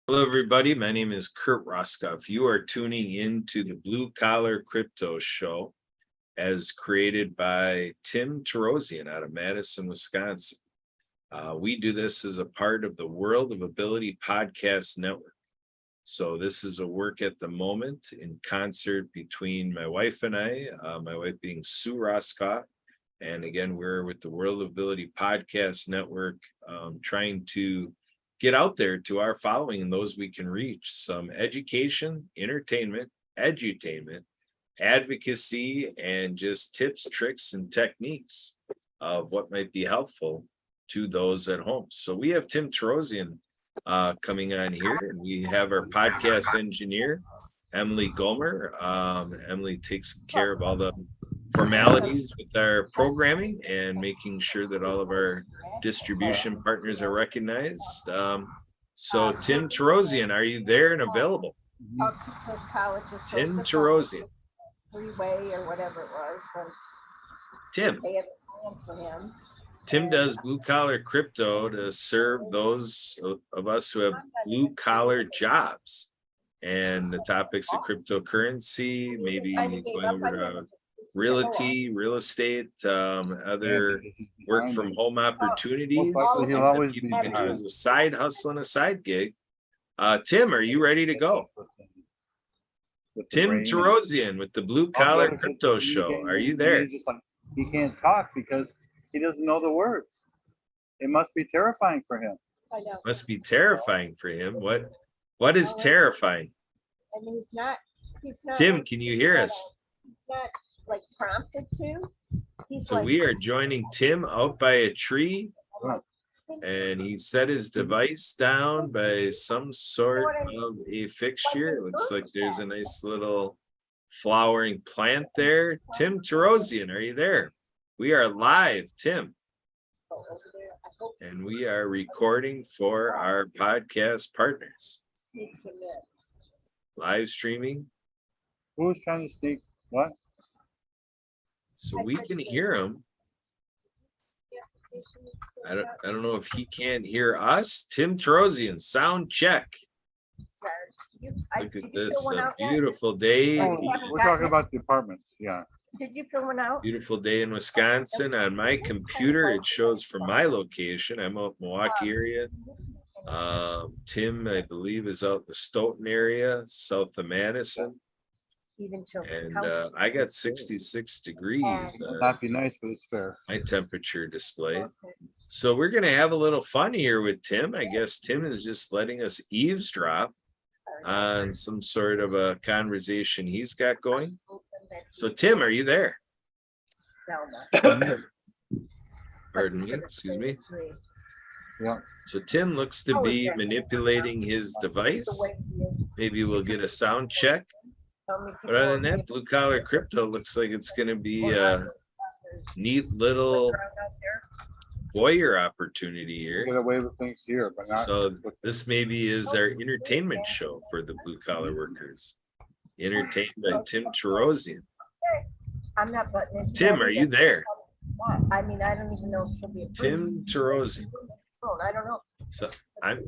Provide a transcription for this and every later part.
Hello, everybody. My name is Kurt Roskoff. You are tuning into the Blue Collar Crypto Show as created by Tim Tarosian out of Madison, Wisconsin. We do this as a part of the World of Ability Podcast Network. So this is a work at the moment in concert between my wife and I, my wife being Sue Roskoff. And again, we're with the World of Ability Podcast Network, trying to get out there to our following and those we can reach some education, entertainment, edutainment, advocacy, and just tips, tricks, and techniques of what might be helpful to those at home. So we have Tim Tarosian coming on here, and we have our podcast engineer, Emily Gomer. Emily takes care of all the formalities with our programming and making sure that all of our distribution partners are recognized. So Tim Tarosian, are you there and available? Tim Tarosian. Freeway or whatever it was. Tim. Tim does blue collar crypto to serve those of us who have blue collar jobs. And the topics of cryptocurrency, maybe going over to realty, real estate, other work from home opportunities, things that people can do as a side hustle and a side gig. Tim, are you ready to go? Tim Tarosian with the Blue Collar Crypto Show. Are you there? He can't talk because he doesn't know the words. It must be terrifying for him. I know. Must be terrifying for him. What is terrifying? And he's not Tim, can you hear us? He's not like prompted to. So we are joining Tim out by a tree, and he set his device down by some sort of a fixture. It looks like there's a nice little flowering plant there. Tim Tarosian, are you there? We are live, Tim. And we are recording for our podcast partners. Live streaming. Who's trying to sneak what? So we can hear him. I don't know if he can't hear us. Tim Tarosian, sound check. Look at this, a beautiful day. Oh, we're talking about the apartments. Yeah. Did you fill one out? Beautiful day in Wisconsin. On my computer, it shows from my location. I'm out in Milwaukee area. Tim, I believe, is out in the Stoughton area, south of Madison. And I got 66 degrees. Not be nice, but it's fair. My temperature display. So we're going to have a little fun here with Tim. I guess Tim is just letting us eavesdrop on some sort of a conversation he's got going. So Tim, are you there? Pardon me, excuse me. Yeah. So Tim looks to be manipulating his device. Maybe we'll get a sound check. But other than that, Blue Collar Crypto looks like it's going to be a neat little voyeur opportunity here. Get away with things here, but not. So this maybe is our entertainment show for the blue collar workers. Entertained by Tim Tarosian. I'm not butting into Tim, are you there? I mean, I don't even know if she'll be Tim Tarosian. I don't know. So I'm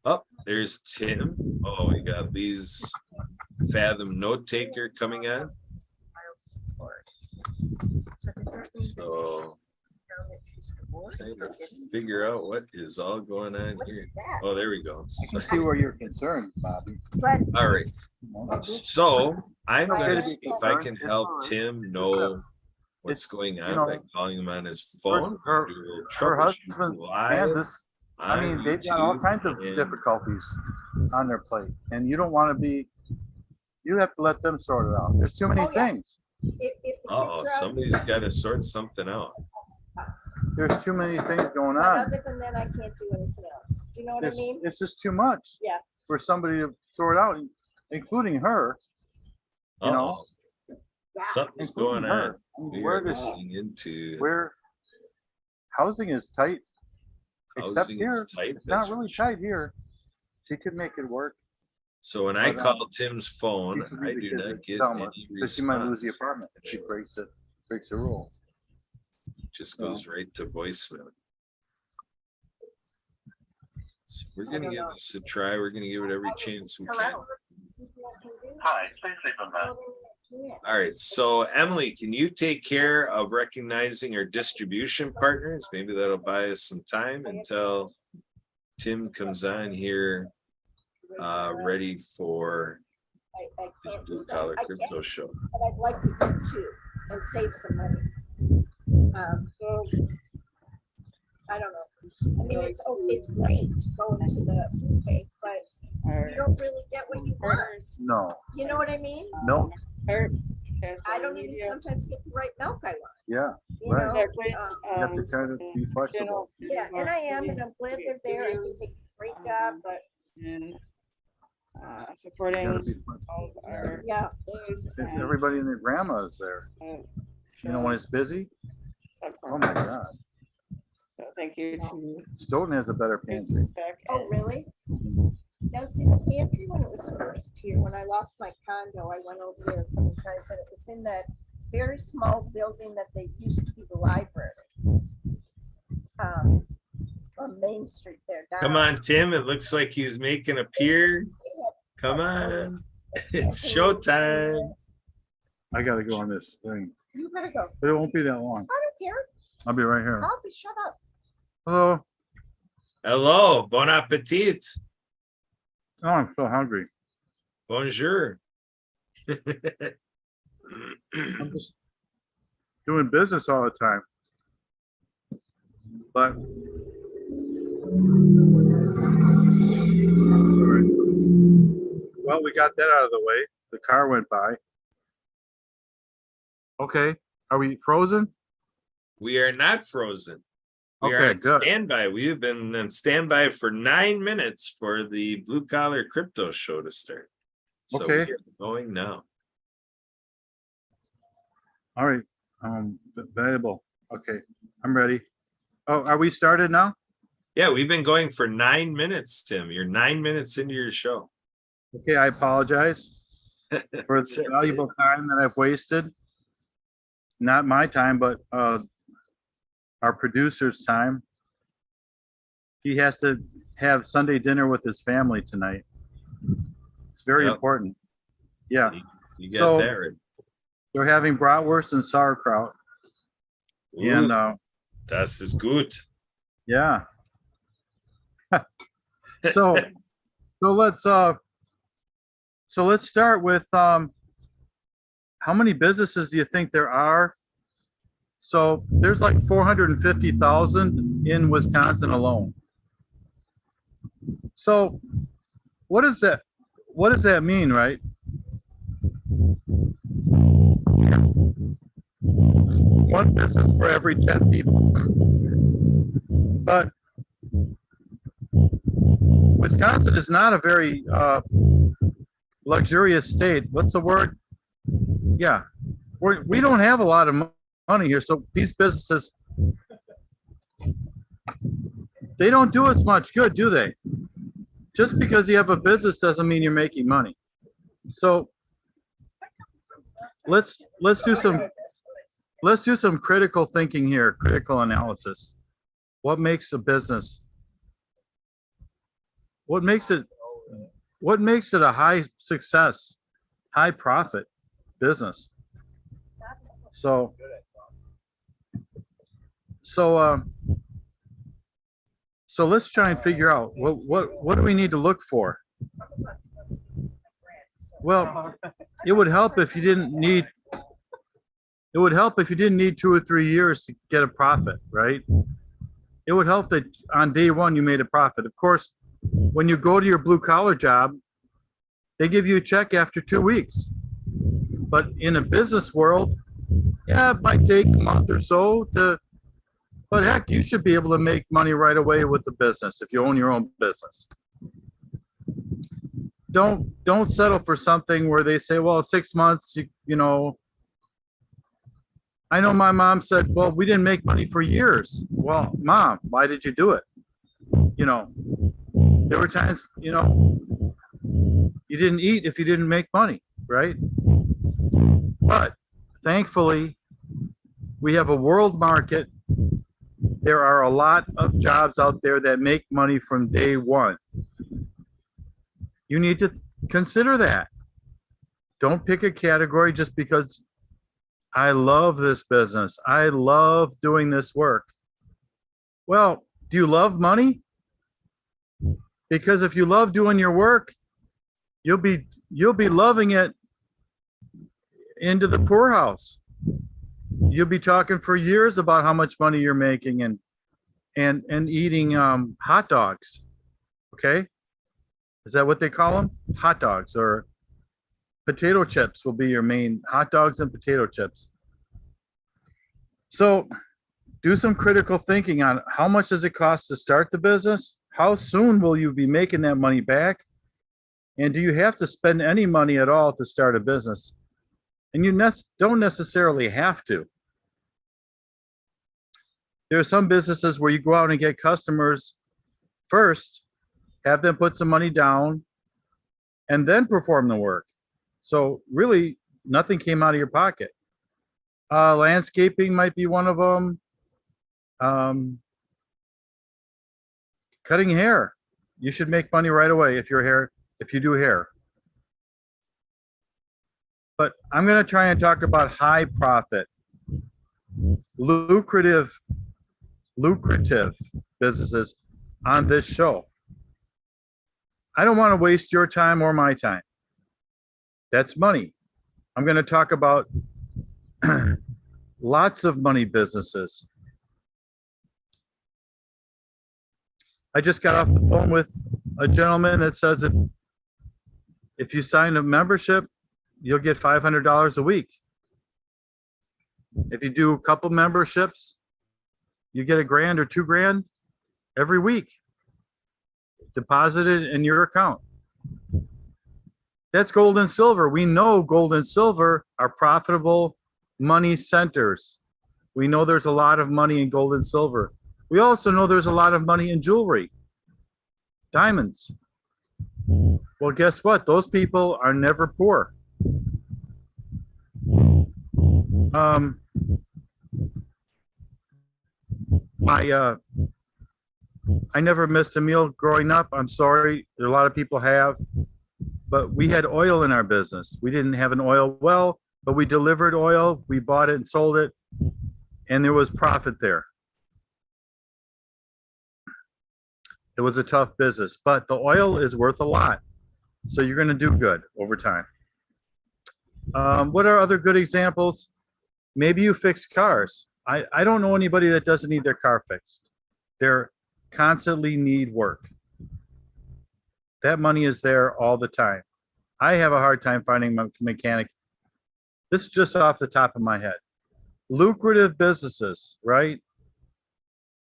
up. There's Tim. Oh, we got these Fathom note taker coming on. So trying to figure out what is all going on here. Oh, there we go. I can see where you're concerned, Bobby. All right. So I'm gonna see if I can help Tim know what's going on by calling him on his phone. Her husband's Kansas. I mean, they've got all kinds of difficulties on their plate, and you don't want to be. You have to let them sort it out. There's too many things. Oh, somebody's got to sort something out. There's too many things going on. Other than that, I can't do anything else. Do you know what I mean? It's just too much. Yeah. For somebody to sort out, including her. You know, something's going on. Where housing is tight, except here. It's not really tight here. She could make it work. So when I call Tim's phone, I do not get any response. She might lose the apartment if she breaks the rules. Just goes right to voicemail. So we're gonna give this a try. We're gonna give it every chance we can. Hello? Hi, please leave a message. All right, so Emily, can you take care of recognizing our distribution partners? Maybe that'll buy us some time until Tim comes on here, ready for I the can't Blue do that. Collar I Crypto can't, Show. but I'd like to do two and save some money. I don't know. I mean, it's great going to the okay, but you don't really get what you want. No, You know what I mean? milk, I don't even sometimes get the right milk I want. yeah, You right. know, You have to kind of be flexible. yeah, and I am, and I'm glad they're there. I think they do a great job, but And You gotta supporting be flexible. all of our yeah, employees If and, everybody and their grandma is there, you know, when it's busy, oh my platforms. God. So thank you to Stoughton has a better pantry. Beck oh, and really? Now, see, the pantry when it was first here, when I lost my condo, I went over there a couple times, and it was in that very small building that they used to be the library. On Main Street there. Come down. on, Tim. It looks like he's making a pier. Come on. It's showtime. I gotta go on this thing, You better go. but it won't be that long. I don't care. I'll be right here. I'll be shut up. Hello. Hello, bon appetit. Oh, I'm so hungry. Bonjour. I'm just doing business all the time. But well, we got that out of the way. The car went by. Okay, are we frozen? We are not frozen. We are Okay, on good. standby. We have been on standby for 9 minutes for the Blue Collar Crypto Show to start. So we Okay. are going now. All right, valuable. Okay, I'm ready. Oh, are we started now? Yeah, we've been going for 9 minutes, Tim. You're 9 minutes into your show. Okay, I apologize for That's the it. valuable time that I've wasted. Not my time, but our producer's time. He has to have Sunday dinner with his family tonight. It's very Yep. important. Yeah, You got So- that right. they're having bratwurst and sauerkraut. And Ooh, das ist gut. yeah. So let's start with how many businesses do you think there are? So there's like 450,000 in Wisconsin alone. So what does that mean, right? One business for every 10 people. But Wisconsin is not a very luxurious state. What's the word? Yeah, we don't have a lot of money here, so these businesses, they don't do us much good, do they? Just because you have a business doesn't mean you're making money. So let's do some critical thinking here, critical analysis. What makes a business? What makes it a high success, high profit business? So let's try and figure out what do we need to look for? Well, it would help if you didn't need 2 or 3 years to get a profit, right? It would help that on day one you made a profit. Of course, when you go to your blue collar job, they give you a check after 2 weeks. But in a business world, yeah, it might take a month or so but heck, you should be able to make money right away with the business if you own your own business. Don't settle for something where they say, well, 6 months, you know. I know my mom said, well, we didn't make money for years. Well, Mom, why did you do it? You know, there were times, you know, you didn't eat if you didn't make money, right? But thankfully, we have a world market There are a lot of jobs out there that make money from day one. You need to consider that. Don't pick a category just because I love this business. I love doing this work. Well, do you love money? Because if you love doing your work, you'll be loving it into the poorhouse. You'll be talking for years about how much money you're making and eating hot dogs. Okay? Is that what they call them? Hot dogs, or potato chips will be your main, hot dogs and potato chips. So do some critical thinking on how much does it cost to start the business? How soon will you be making that money back? And do you have to spend any money at all to start a business? And you don't necessarily have to. There are some businesses where you go out and get customers first, have them put some money down, and then perform the work. So really, nothing came out of your pocket. Landscaping might be one of them. Cutting hair. You should make money right away if you do hair. But I'm going to try and talk about high profit, lucrative businesses on this show. I don't want to waste your time or my time. That's money. I'm going to talk about lots of money businesses. I just got off the phone with a gentleman that says if you sign a membership, you'll get $500 a week. If you do a couple memberships, you get $1,000 or $2,000 every week deposited in your account. That's gold and silver. We know gold and silver are profitable money centers. We know there's a lot of money in gold and silver. We also know there's a lot of money in jewelry, diamonds. Well, guess what? Those people are never poor. I never missed a meal growing up. I'm sorry. A lot of people have. But we had oil in our business. We didn't have an oil well, but we delivered oil. We bought it and sold it, and there was profit there. It was a tough business, but the oil is worth a lot. So you're going to do good over time. What are other good examples? Maybe you fix cars. I don't know anybody that doesn't need their car fixed. They're constantly need work. That money is there all the time. I have a hard time finding a mechanic. This is just off the top of my head. Lucrative businesses, right?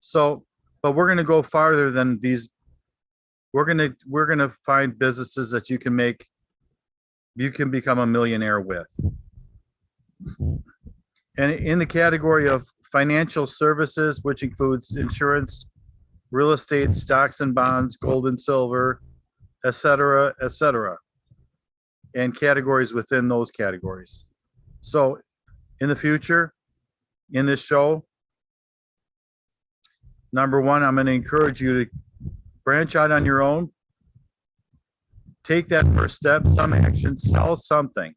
So, but we're going to go farther than these. We're going to find businesses that you can become a millionaire with. And in the category of financial services, which includes insurance, real estate, stocks and bonds, gold and silver, et cetera, and categories within those categories. So in the future, in this show, number one, I'm going to encourage you to branch out on your own. Take that first step, some action, sell something.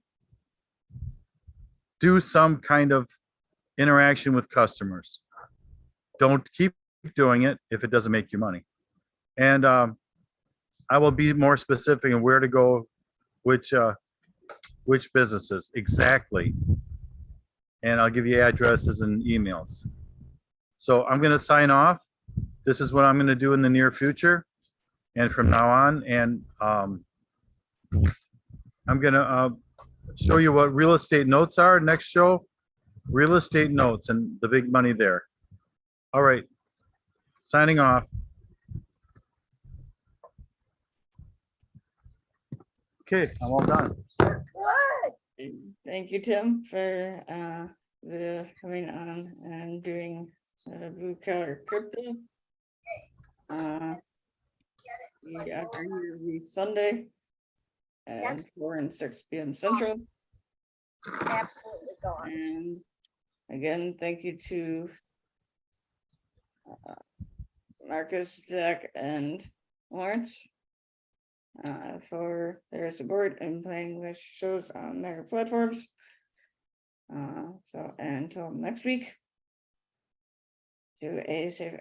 Do some kind of interaction with customers. Don't keep doing it if it doesn't make you money. And I will be more specific on where to go, which businesses exactly. And I'll give you addresses and emails. So I'm going to sign off. This is what I'm going to do in the near future and from now on. And I'm going to show you what real estate notes are next show. Real estate notes and the big money there. All right. Signing off. Okay, I'm all done. What? Thank you, Tim, for the coming on and doing Blue Collar Crypto. We are here every Sunday at 4 and 6 p.m. Central. It's absolutely gone. And again, thank you to Marcus, Zach, and Lawrence. For their support in playing the shows on their platforms. So until next week. Do a safe